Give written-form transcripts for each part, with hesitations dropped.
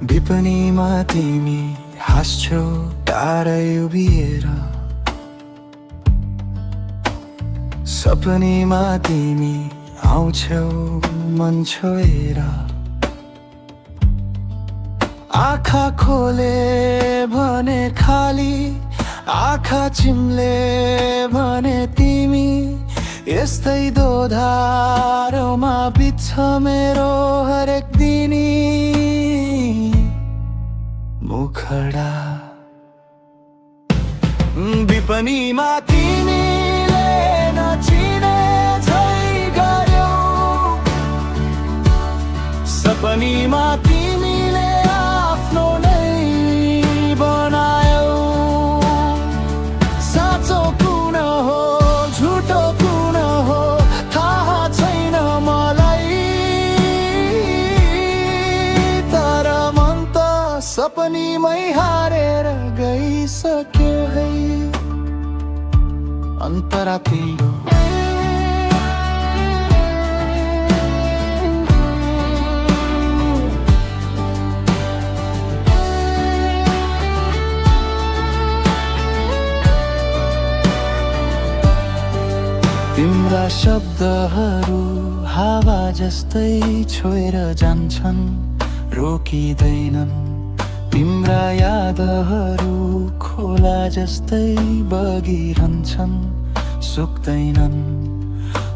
विपनीमा तिमी हाँस्छौ टाढै उभिएर, सपनीमा तिमी आउँछौ मन छोएर। आँखा खोले भने खाली, आँखा चिम्ले भने तिमी। यस्तै दोधारोमा बित्छ मेरो हरेक दिनी। मुखडा विपनीमा तिमीले नचिने झै गर्यौ, सपनीमा तिमीले आफ्नो नै बनायौ। साँचो कुन हो झुटो कुन हो थाहा छैन मलाई, तर मन त सपनीमै हारेर गइसक्यो है। अन्तरातिलो तिम्रा शब्दहरू हावा जस्तै छोएर जान्छन्, रोकिँदैनन्। तिम्रा यादहरू खोला जस्तै बगिरहन्छन्, सुक्दैनन्।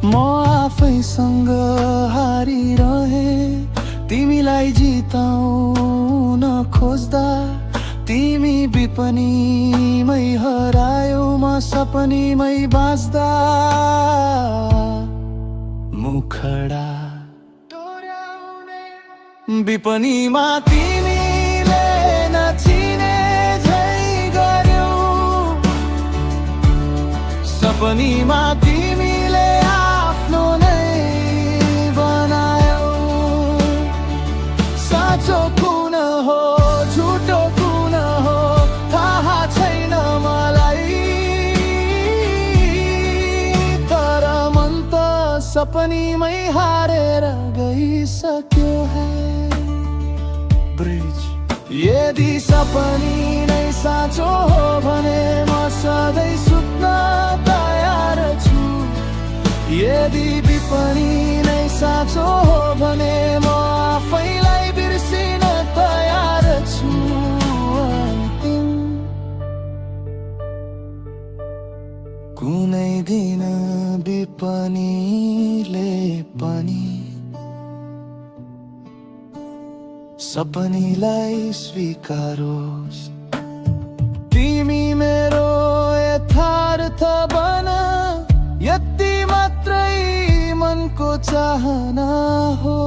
म आफैसँग हारिरहे तिमीलाई जिताउन खोज्दा, तिमी विपनीमै हरायौ म सपनीमै बाँच्दा। मुखडा विपनीमा तिमीले नचिने झै गर्यौ, सपनीमा तिमीले आफ्नो नै बनायौ। साँचो कुन हो झुटो कुन हो थाहा छैन मलाई, तर मन त सपनीमै हारेर गइसक्यो है। ब्रिज यदि सपनी नै साँचो हो भने म सधैँ सुत्न तयार छु। यदि विपनी नै साँचो हो भने म आफैलाई बिर्सिन तयार छु। अन्तिम कुनै दिन विपनीले पनि सपनीलाई स्वीकारोस्। तिमी मेरो यथार्थ बन, यति मात्रै मनको चाहना हो।